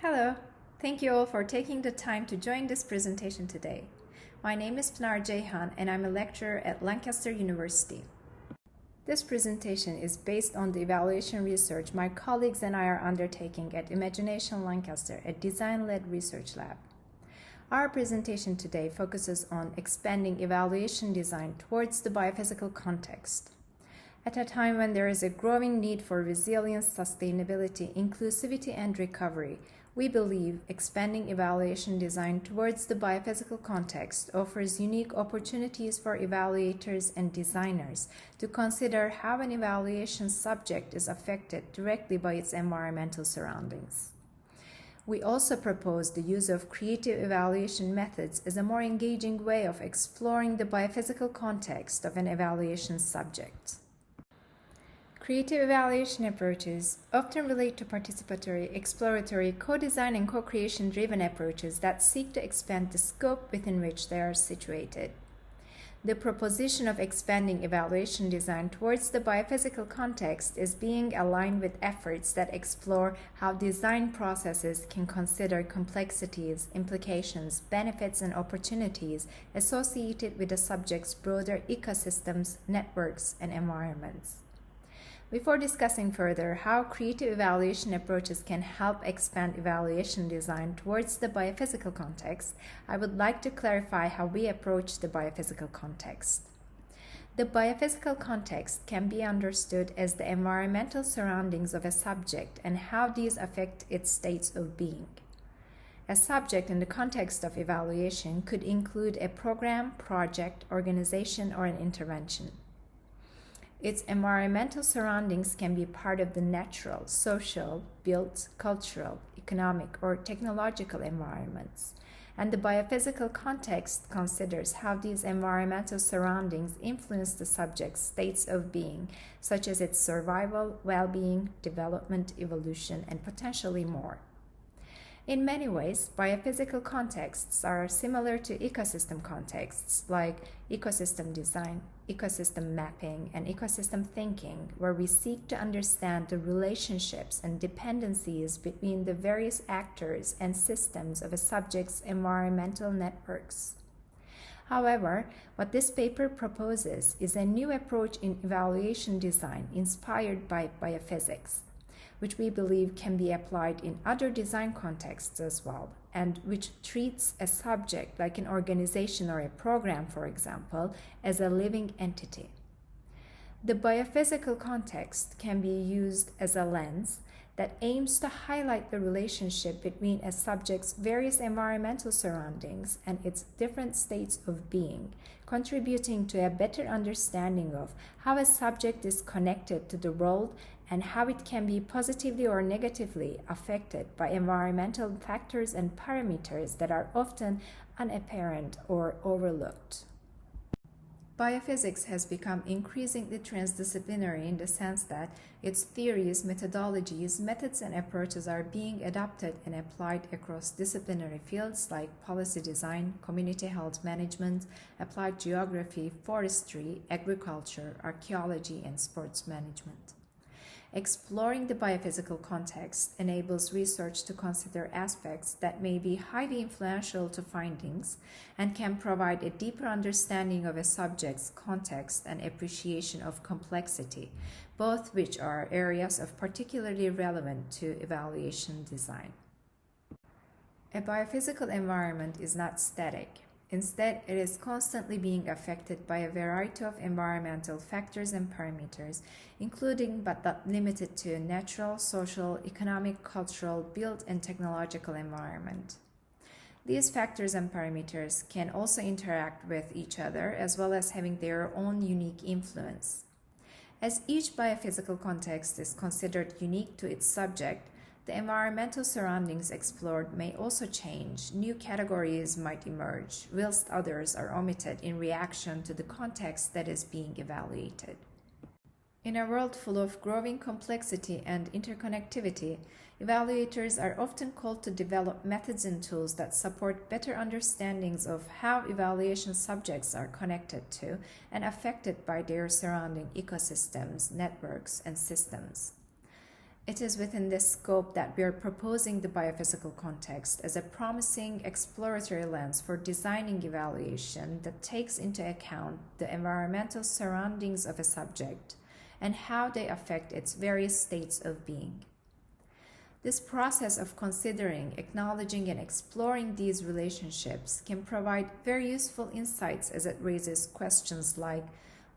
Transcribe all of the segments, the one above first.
Hello, thank you all for taking the time to join this presentation today. My name is Pinar Ceyhan and I'm a lecturer at Lancaster University. This presentation is based on the evaluation research my colleagues and I are undertaking at Imagination Lancaster, a design-led research lab. Our presentation today focuses on expanding evaluation design towards the biophysical context. At a time when there is a growing need for resilience, sustainability, inclusivity, and recovery, we believe expanding evaluation design towards the biophysical context offers unique opportunities for evaluators and designers to consider how an evaluation subject is affected directly by its environmental surroundings. We also propose the use of creative evaluation methods as a more engaging way of exploring the biophysical context of an evaluation subject. Creative evaluation approaches often relate to participatory, exploratory, co-design and co-creation driven approaches that seek to expand the scope within which they are situated. The proposition of expanding evaluation design towards the biophysical context is being aligned with efforts that explore how design processes can consider complexities, implications, benefits, and opportunities associated with the subject's broader ecosystems, networks, and environments. Before discussing further how creative evaluation approaches can help expand evaluation design towards the biophysical context, I would like to clarify how we approach the biophysical context. The biophysical context can be understood as the environmental surroundings of a subject and how these affect its states of being. A subject in the context of evaluation could include a program, project, organization, or an intervention. Its environmental surroundings can be part of the natural, social, built, cultural, economic, or technological environments, and the biophysical context considers how these environmental surroundings influence the subject's states of being, such as its survival, well-being, development, evolution, and potentially more. In many ways, biophysical contexts are similar to ecosystem contexts like ecosystem design, ecosystem mapping, and ecosystem thinking, where we seek to understand the relationships and dependencies between the various actors and systems of a subject's environmental networks. However, what this paper proposes is a new approach in evaluation design inspired by biophysics, which we believe can be applied in other design contexts as well, and which treats a subject like an organization or a program, for example, as a living entity. The biophysical context can be used as a lens that aims to highlight the relationship between a subject's various environmental surroundings and its different states of being, contributing to a better understanding of how a subject is connected to the world and how it can be positively or negatively affected by environmental factors and parameters that are often unapparent or overlooked. Biophysics has become increasingly transdisciplinary in the sense that its theories, methodologies, methods, and approaches are being adopted and applied across disciplinary fields like policy design, community health management, applied geography, forestry, agriculture, archaeology, and sports management. Exploring the biophysical context enables research to consider aspects that may be highly influential to findings and can provide a deeper understanding of a subject's context and appreciation of complexity, both which are areas of particularly relevant to evaluation design. A biophysical environment is not static. Instead, it is constantly being affected by a variety of environmental factors and parameters, including but not limited to natural, social, economic, cultural, built, and technological environment. These factors and parameters can also interact with each other as well as having their own unique influence. As each biophysical context is considered unique to its subject, the environmental surroundings explored may also change. New categories might emerge, whilst others are omitted in reaction to the context that is being evaluated. In a world full of growing complexity and interconnectivity, evaluators are often called to develop methods and tools that support better understandings of how evaluation subjects are connected to and affected by their surrounding ecosystems, networks, and systems. It is within this scope that we are proposing the biophysical context as a promising exploratory lens for designing evaluation that takes into account the environmental surroundings of a subject and how they affect its various states of being. This process of considering, acknowledging, and exploring these relationships can provide very useful insights as it raises questions like,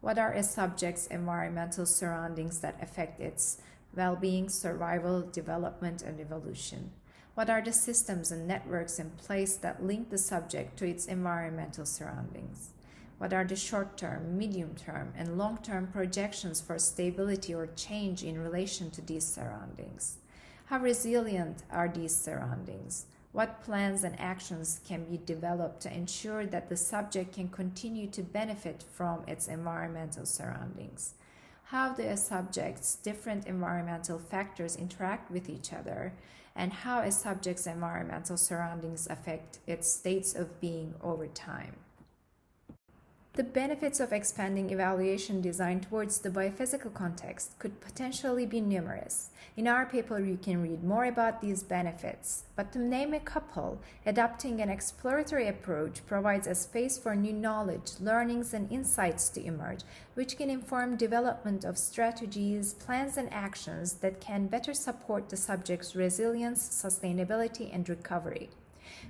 what are a subject's environmental surroundings that affect its well-being, survival, development, and evolution? What are the systems and networks in place that link the subject to its environmental surroundings? What are the short-term, medium-term, and long-term projections for stability or change in relation to these surroundings? How resilient are these surroundings? What plans and actions can be developed to ensure that the subject can continue to benefit from its environmental surroundings? How do a subject's different environmental factors interact with each other, and how a subject's environmental surroundings affect its states of being over time? The benefits of expanding evaluation design towards the biophysical context could potentially be numerous. In our paper, you can read more about these benefits, but to name a couple, adopting an exploratory approach provides a space for new knowledge, learnings, and insights to emerge, which can inform development of strategies, plans, and actions that can better support the subject's resilience, sustainability, and recovery.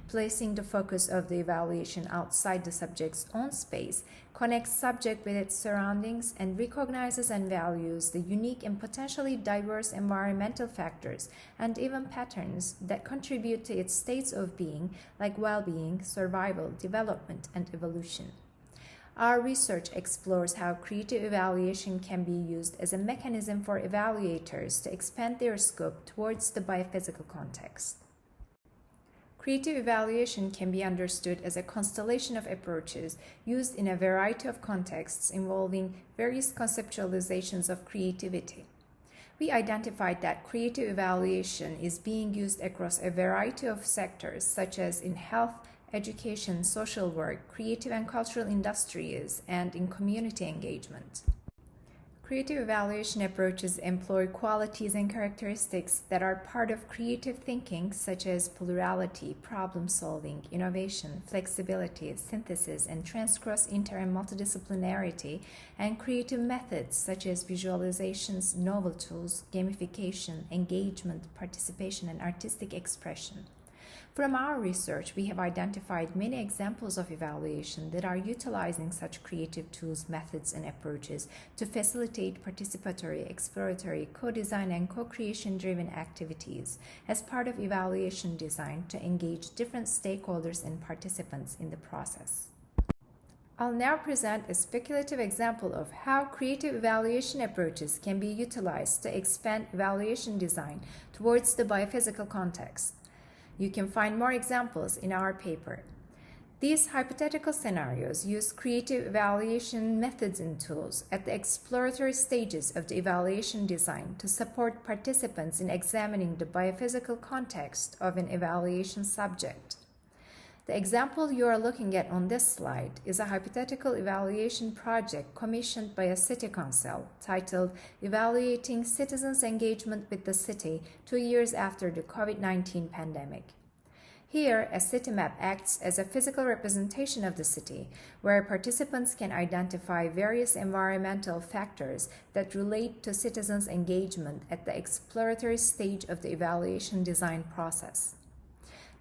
Placing the focus of the evaluation outside the subject's own space connects subject with its surroundings and recognizes and values the unique and potentially diverse environmental factors and even patterns that contribute to its states of being, like well-being, survival, development, and evolution. Our research explores how creative evaluation can be used as a mechanism for evaluators to expand their scope towards the biophysical context. Creative evaluation can be understood as a constellation of approaches used in a variety of contexts involving various conceptualizations of creativity. We identified that creative evaluation is being used across a variety of sectors, such as in health, education, social work, creative and cultural industries, and in community engagement. Creative evaluation approaches employ qualities and characteristics that are part of creative thinking, such as plurality, problem-solving, innovation, flexibility, synthesis, and transcross inter- and multidisciplinarity, and creative methods such as visualizations, novel tools, gamification, engagement, participation, and artistic expression. From our research, we have identified many examples of evaluation that are utilizing such creative tools, methods, and approaches to facilitate participatory, exploratory, co-design, and co-creation-driven activities as part of evaluation design to engage different stakeholders and participants in the process. I'll now present a speculative example of how creative evaluation approaches can be utilized to expand evaluation design towards the biophysical context. You can find more examples in our paper. These hypothetical scenarios use creative evaluation methods and tools at the exploratory stages of the evaluation design to support participants in examining the biophysical context of an evaluation subject. The example you are looking at on this slide is a hypothetical evaluation project commissioned by a city council titled Evaluating Citizens' Engagement with the City 2 years after the COVID-19 pandemic. Here, a city map acts as a physical representation of the city, where participants can identify various environmental factors that relate to citizens' engagement at the exploratory stage of the evaluation design process.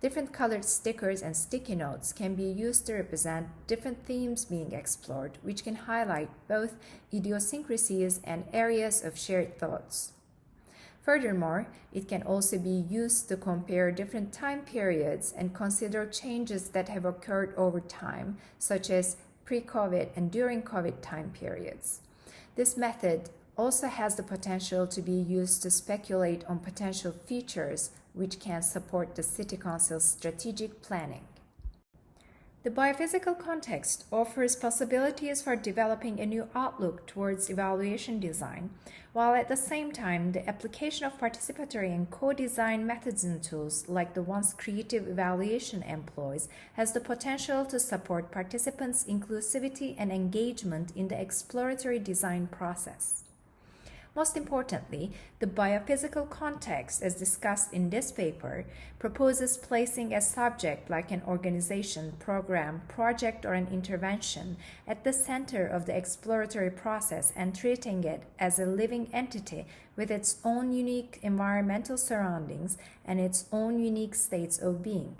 Different colored stickers and sticky notes can be used to represent different themes being explored, which can highlight both idiosyncrasies and areas of shared thoughts. Furthermore, it can also be used to compare different time periods and consider changes that have occurred over time, such as pre-COVID and during COVID time periods. This method also has the potential to be used to speculate on potential features which can support the City Council's strategic planning. The biophysical context offers possibilities for developing a new outlook towards evaluation design, while at the same time, the application of participatory and co-design methods and tools like the ones creative evaluation employs has the potential to support participants' inclusivity and engagement in the exploratory design process. Most importantly, the biophysical context, as discussed in this paper, proposes placing a subject like an organization, program, project, or an intervention at the center of the exploratory process and treating it as a living entity with its own unique environmental surroundings and its own unique states of being.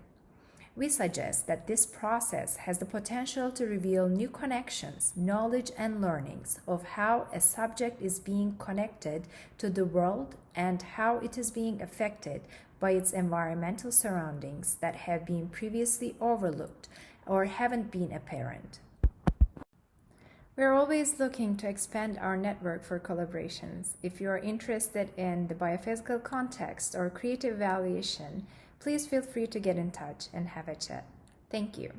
We suggest that this process has the potential to reveal new connections, knowledge, and learnings of how a subject is being connected to the world and how it is being affected by its environmental surroundings that have been previously overlooked or haven't been apparent. We're always looking to expand our network for collaborations. If you are interested in the biophysical context or creative evaluation, please feel free to get in touch and have a chat. Thank you.